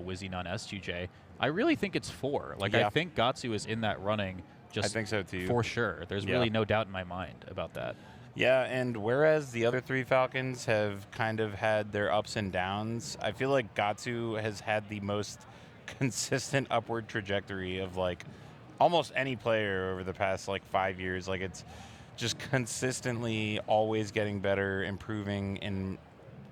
Wizzy Nun S2J. I really think it's 4. Like, Yeah. I think Gahtzu is in that running just I think so too. for sure. There's really no doubt in my mind about that. Yeah, and whereas the other 3 Falcons have kind of had their ups and downs, I feel like Gahtzu has had the most consistent upward trajectory of like almost any player over the past like 5 years. Like, it's just consistently always getting better, improving in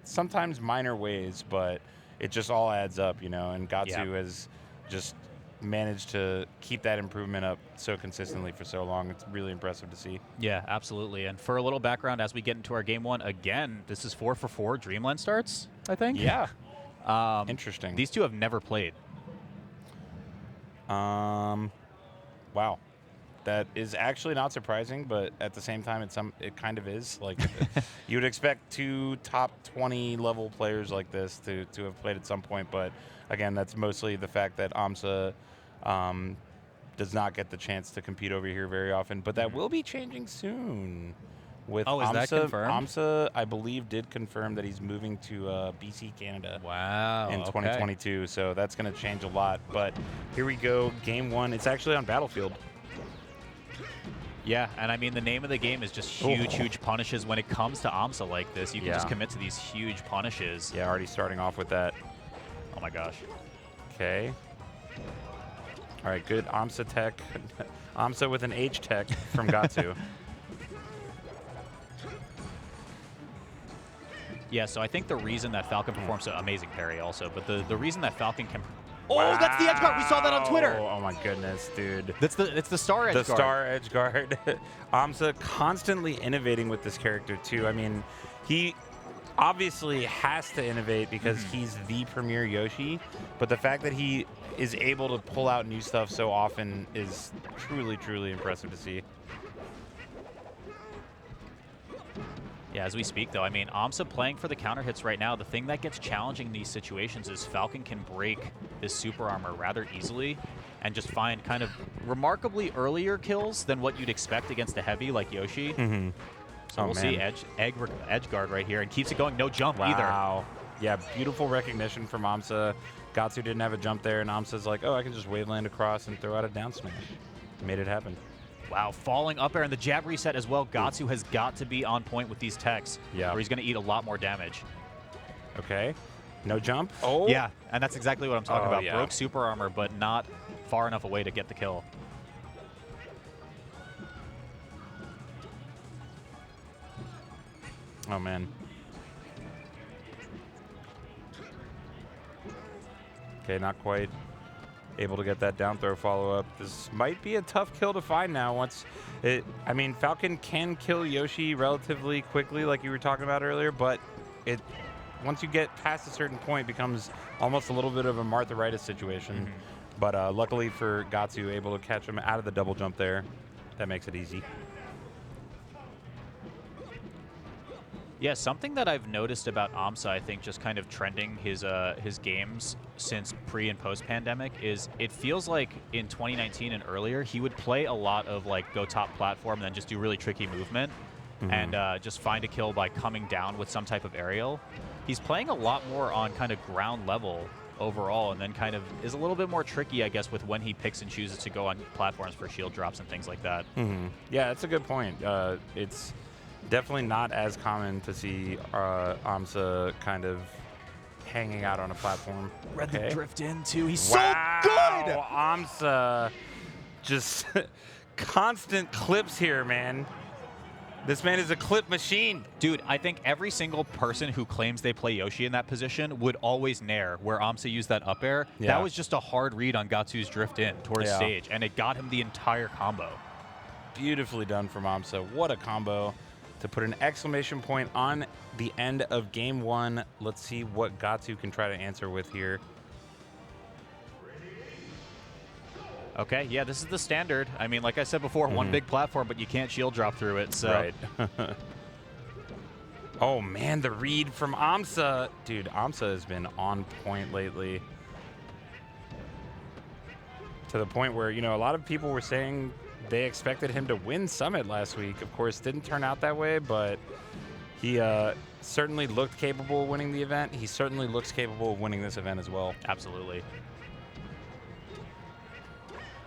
sometimes minor ways, but it just all adds up, you know, and Gahtzu has just managed to keep that improvement up so consistently for so long. It's really impressive to see. Yeah, absolutely. And for a little background, as we get into our game 1, again, this is 4 for 4 Dreamland starts, I think. Yeah. Interesting. These two have never played. Wow. That is actually not surprising, but at the same time, it kind of is. Like, you would expect 2 top 20 level players like this to have played at some point, but again, that's mostly the fact that Amsa does not get the chance to compete over here very often, but that will be changing soon. With is Amsa, that confirmed? Amsa, I believe, did confirm that he's moving to BC, Canada. Wow. In 2022, so that's going to change a lot. But here we go, game 1. It's actually on Battlefield. Yeah, and I mean, the name of the game is just huge punishes. When it comes to Amsa like this, you can just commit to these huge punishes. Yeah, already starting off with that. Oh my gosh. Okay. All right, good Amsa tech. Amsa with an H tech from Gahtzu. Yeah, so I think the reason that Falcon performs so amazing parry also, but the reason that Falcon can... Wow. Oh, that's the edge guard. We saw that on Twitter. Oh my goodness, dude. It's the star edge guard. The star edge guard. Amsa constantly innovating with this character too. I mean, he obviously has to innovate because he's the premier Yoshi, but the fact that he is able to pull out new stuff so often is truly impressive to see. Yeah, as we speak, though, I mean, Amsa playing for the counter hits right now, the thing that gets challenging in these situations is Falcon can break this super armor rather easily and just find kind of remarkably earlier kills than what you'd expect against a heavy like Yoshi. So we'll see edge guard right here and keeps it going. No jump either. Wow. Yeah, beautiful recognition from Amsa. Gahtzu didn't have a jump there, and Amsa's like, oh, I can just wave land across and throw out a down smash. Made it happen. Wow, falling up air and the jab reset as well. Gahtzu has got to be on point with these techs, or he's going to eat a lot more damage. Okay. No jump. Oh. Yeah, and that's exactly what I'm talking about. Yeah. Broke super armor, but not far enough away to get the kill. Oh, man. Okay, not quite able to get that down throw follow-up. This might be a tough kill to find now. I mean, Falcon can kill Yoshi relatively quickly, like you were talking about earlier, but once you get past a certain point, it becomes almost a little bit of a Martharitis situation. But luckily for Gahtzu, able to catch him out of the double jump there. That makes it easy. Yeah, something that I've noticed about Amsa, I think, just kind of trending his games since pre and post pandemic, is it feels like in 2019 and earlier he would play a lot of like go top platform and then just do really tricky movement and just find a kill by coming down with some type of aerial. He's playing a lot more on kind of ground level overall, and then kind of is a little bit more tricky, I guess, with when he picks and chooses to go on platforms for shield drops and things like that. Yeah, that's a good point. It's definitely not as common to see Amsa kind of hanging out on a platform. Read the drift in too. He's wow, so good! Amsa, just constant clips here, man. This man is a clip machine. Dude, I think every single person who claims they play Yoshi in that position would always nair where Amsa used that up air. Yeah. That was just a hard read on Gahtzu's drift in towards stage, and it got him the entire combo. Beautifully done from Amsa. What a combo to put an exclamation point on the end of game 1. Let's see what Gahtzu can try to answer with here. Okay, yeah, this is the standard. I mean, like I said before, one big platform, but you can't shield drop through it, so. Right. Oh, man, the read from Amsa. Dude, Amsa has been on point lately. To the point where, you know, a lot of people were saying they expected him to win Summit last week. Of course, didn't turn out that way, but He certainly looked capable of winning the event. He certainly looks capable of winning this event as well. Absolutely.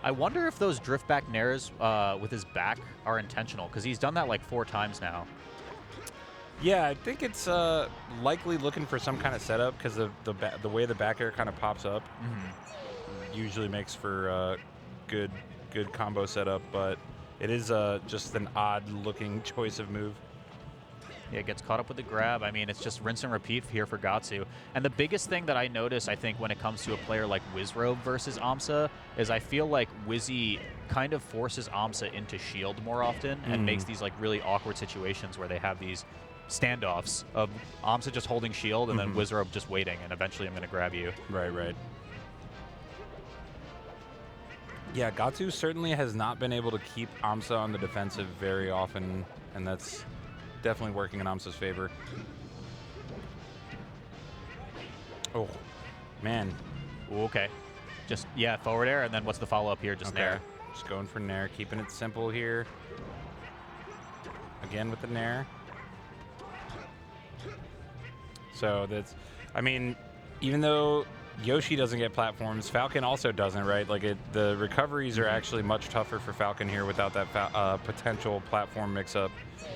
I wonder if those drift back nairs with his back are intentional, because he's done that like 4 times now. Yeah, I think it's likely looking for some kind of setup, because the way the back air kind of pops up usually makes for good combo setup, but it is just an odd looking choice of move. Yeah, it gets caught up with the grab. I mean, it's just rinse and repeat here for Gahtzu. And the biggest thing that I notice, I think, when it comes to a player like Wizrobe versus Amsa, is I feel like Wizzy kind of forces Amsa into shield more often and makes these like really awkward situations where they have these standoffs of Amsa just holding shield and then Wizrobe just waiting, and eventually I'm going to grab you. Right. Yeah, Gahtzu certainly has not been able to keep Amsa on the defensive very often, and that's definitely working in Amsa's favor. Oh, man. Ooh, okay. Just, yeah, forward air, and then what's the follow-up here? Just nair. Just going for nair, keeping it simple here. Again with the nair. So that's, I mean, even though Yoshi doesn't get platforms, Falcon also doesn't, right? Like the recoveries are actually much tougher for Falcon here without that potential platform mix-up.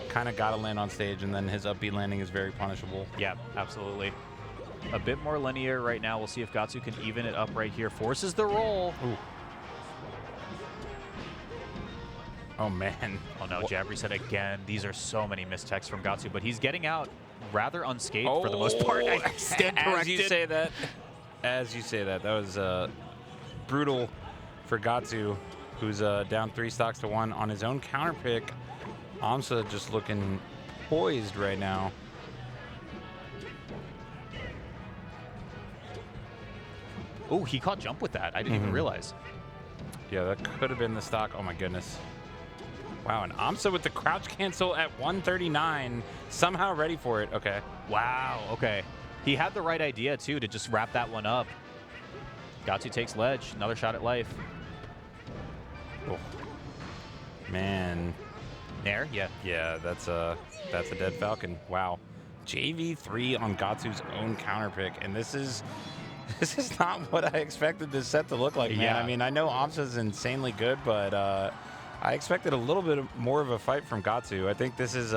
Kind of got to land on stage, and then his upbeat landing is very punishable. Yeah, absolutely. A bit more linear right now. We'll see if Gahtzu can even it up right here. Forces the roll. Ooh. Oh, man. Oh, no, jab reset again. These are so many mistechs from Gahtzu, but he's getting out rather unscathed for the most part. I stand corrected. As you say that, that was brutal for Gahtzu, who's down 3 stocks to 1 on his own counter pick. Amsa just looking poised right now. Oh, he caught jump with that. I didn't even realize. Yeah, that could have been the stock. Oh, my goodness. Wow, and Amsa with the crouch cancel at 139. Somehow ready for it. Okay. Wow, okay. He had the right idea, too, to just wrap that one up. Gahtzu takes ledge. Another shot at life. Oh. Man. Nair? Yeah. Yeah, that's a dead Falcon. Wow. JV3 on Gahtzu's own counter pick, and this is not what I expected this set to look like, man. Yeah. I mean, I know Amsa's insanely good, but I expected a little bit more of a fight from Gahtzu. I think this is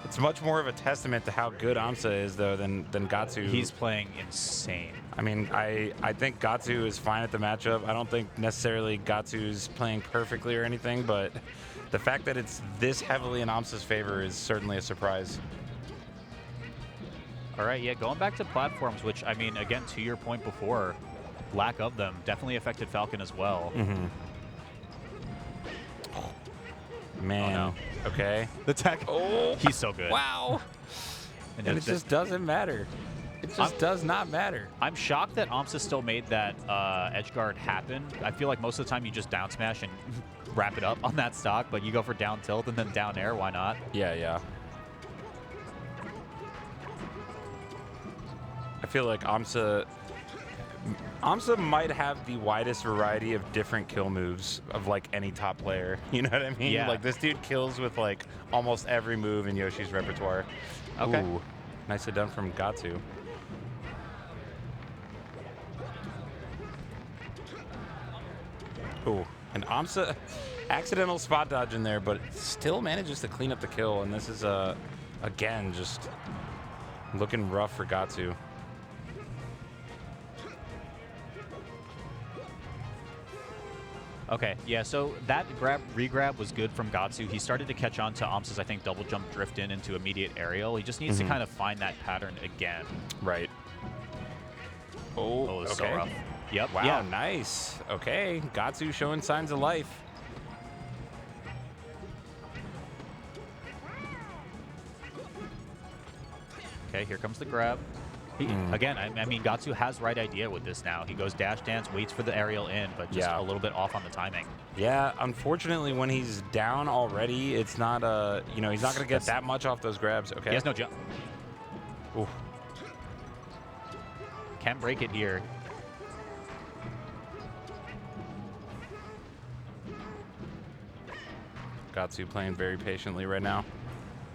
it's much more of a testament to how good Amsa is, though, than Gahtzu. He's playing insane. I mean, I think Gahtzu is fine at the matchup. I don't think necessarily Gahtzu's playing perfectly or anything, but the fact that it's this heavily in Amsa's favor is certainly a surprise. All right, yeah, going back to platforms, which, I mean, again, to your point before, lack of them definitely affected Falcon as well. Man. Oh, no. Okay. The tech. Oh. He's so good. Wow. And it just doesn't matter. It just does not matter. I'm shocked that Amsa still made that edge guard happen. I feel like most of the time you just down smash and wrap it up on that stock, but you go for down tilt and then down air. Why not? Yeah. I feel like Amsa might have the widest variety of different kill moves of like any top player. You know what I mean? Yeah. Like this dude kills with like almost every move in Yoshi's repertoire. Okay. Ooh, nicely done from Gahtzu. Ooh, and Amsa accidental spot dodge in there, but still manages to clean up the kill. And this is again just looking rough for Gahtzu. Okay, yeah, so that re-grab was good from Gahtzu. He started to catch on to Amsa's, I think, double jump drift in into immediate aerial. He just needs to kind of find that pattern again. Right. Oh, it's okay. so rough. Yep. Wow, yeah. nice. Okay, Gahtzu showing signs of life. Okay, here comes the grab. Again, I mean, Gahtzu has right idea with this now. He goes dash dance, waits for the aerial in, but just a little bit off on the timing. Yeah, unfortunately, when he's down already, it's not he's not going to get that much off those grabs. Okay. He has no jump. Ooh. Can break it here. Gahtzu playing very patiently right now.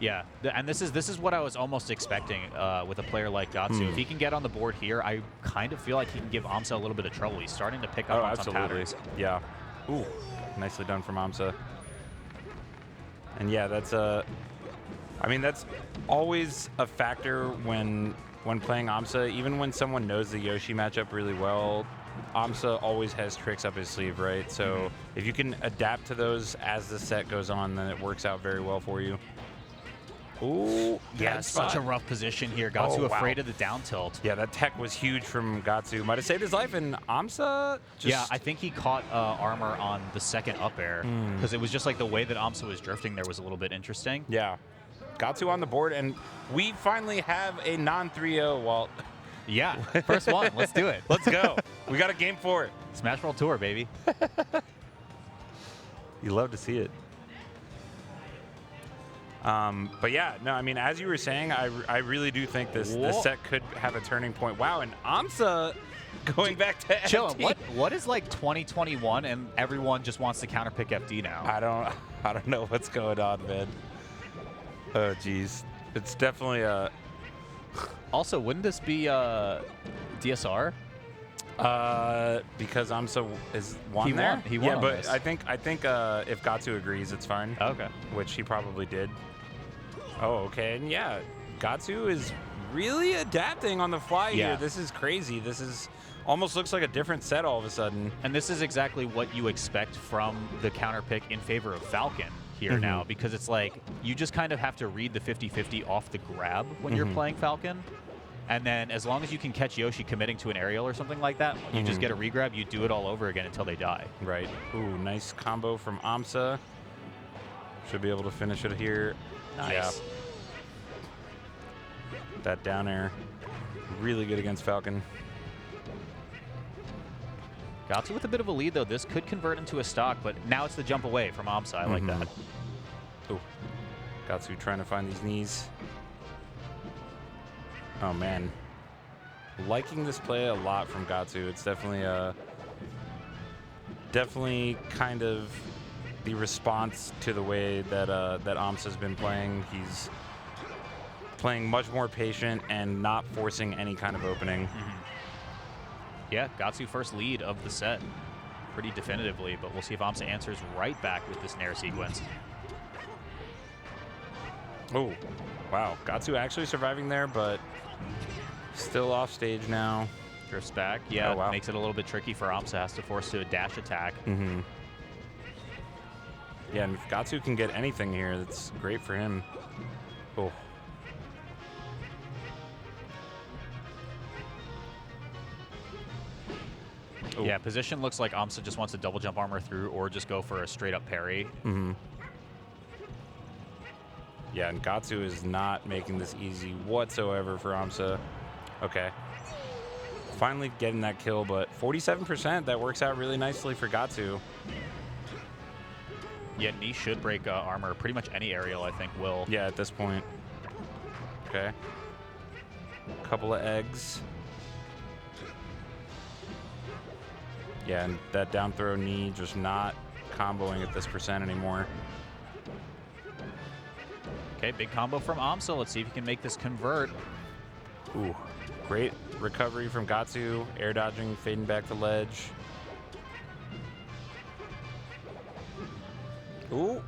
Yeah, and this is what I was almost expecting with a player like Gahtzu. If he can get on the board here, I kind of feel like he can give Amsa a little bit of trouble. He's starting to pick up on some patterns. Yeah. Ooh, nicely done from Amsa. And yeah, that's I mean, that's always a factor when playing Amsa. Even when someone knows the Yoshi matchup really well, Amsa always has tricks up his sleeve, right? So if you can adapt to those as the set goes on, then it works out very well for you. Ooh, yeah, such a rough position here. Gahtzu afraid of the down tilt. Yeah, that tech was huge from Gahtzu. Might have saved his life, and Amsa just... Yeah, I think he caught armor on the second up air because it was just like the way that Amsa was drifting there was a little bit interesting. Yeah. Gahtzu on the board, and we finally have a non-3-0 Walt. Yeah, first one. Let's do it. Let's go. We got a game for it. Smash World Tour, baby. You love to see it. But yeah, no, I mean, as you were saying, I really do think this set could have a turning point. Wow, and Amsa going back to FD. What is like 2021 and everyone just wants to counterpick FD now? I don't know what's going on, man. Oh, geez. It's definitely a... Also, wouldn't this be DSR? Because Amsa is won there. He won. Yeah, but I think if Gahtzu agrees, it's fine. Okay. Which he probably did. Oh, okay. And yeah, Gahtzu is really adapting on the fly here. This is crazy. This is almost looks like a different set all of a sudden. And this is exactly what you expect from the counterpick in favor of Falcon here now, because it's like you just kind of have to read the 50-50 off the grab when you're playing Falcon. And then as long as you can catch Yoshi committing to an aerial or something like that, you just get a regrab, you do it all over again until they die. Right. Ooh, nice combo from Amsa. Should be able to finish it here. Nice. Yeah. That down air, really good against Falcon. Gahtzu with a bit of a lead, though. This could convert into a stock, but now it's the jump away from Amsa. I like that. Ooh, Gahtzu trying to find these knees. Oh, man. Liking this play a lot from Gahtzu. It's definitely kind of the response to the way that that Amsa's been playing. He's playing much more patient and not forcing any kind of opening. Yeah, Gahtzu first lead of the set pretty definitively, but we'll see if Amsa answers right back with this Nair sequence. Oh, wow. Gahtzu actually surviving there, but still off stage now. Drifts back. Yeah, makes it a little bit tricky for Amsa. Has to force to a dash attack. Yeah, and if Gahtzu can get anything here, that's great for him. Oh. Ooh. Yeah, position looks like Amsa just wants to double jump armor through or just go for a straight up parry. Yeah, and Gahtzu is not making this easy whatsoever for Amsa. Okay. Finally getting that kill, but 47%, that works out really nicely for Gahtzu. Yeah, knee should break armor. Pretty much any aerial, I think, will. Yeah, at this point. Okay. Couple of eggs. Yeah, and that down throw knee just not comboing at this percent anymore. Okay, big combo from Amsa. Let's see if he can make this convert. Ooh, great recovery from Gahtzu. Air dodging, fading back to ledge. Ooh.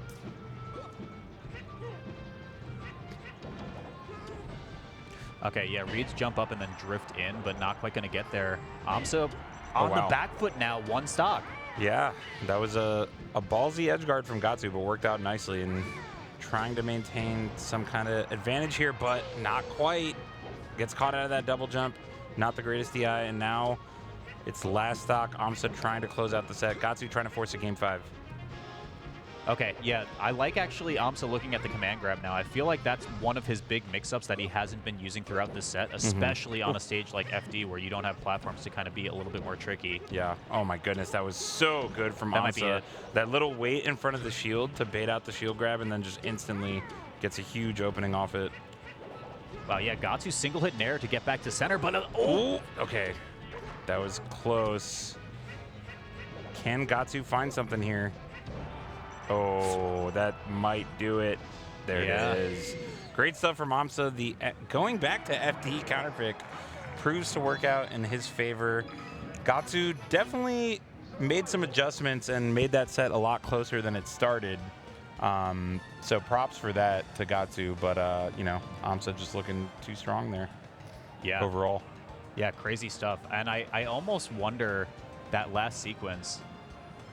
Okay, yeah, reads jump up and then drift in, but not quite going to get there. Amsa on the back foot now, one stock. Yeah, that was a ballsy edge guard from Gahtzu, but worked out nicely and trying to maintain some kind of advantage here, but not quite. Gets caught out of that double jump. Not the greatest DI, and now it's last stock. Amsa trying to close out the set. Gahtzu trying to force a game 5. Okay, yeah, I like actually Amsa looking at the command grab now. I feel like that's one of his big mix-ups that he hasn't been using throughout this set, especially on a stage like FD where you don't have platforms to kind of be a little bit more tricky. Yeah. Oh my goodness, that was so good from Amsa. Might be it. That little wait in front of the shield to bait out the shield grab and then just instantly gets a huge opening off it. Wow, yeah, Gahtzu single hit Nair to get back to center, but okay. That was close. Can Gahtzu find something here? Oh, that might do it. There Yeah. it is. Great stuff from Amsa. The going back to FD counterpick proves to work out in his favor. Gahtzu definitely made some adjustments and made that set a lot closer than it started. So props for that to Gahtzu, but you know, Amsa just looking too strong there. Yeah. Overall. Yeah, crazy stuff. And I almost wonder that last sequence.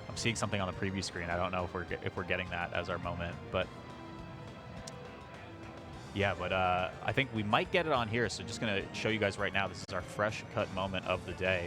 I'm seeing something on the preview screen. I don't know if we're getting that as our moment, but yeah, but I think we might get it on here. So just gonna show you guys right now. This is our fresh cut moment of the day.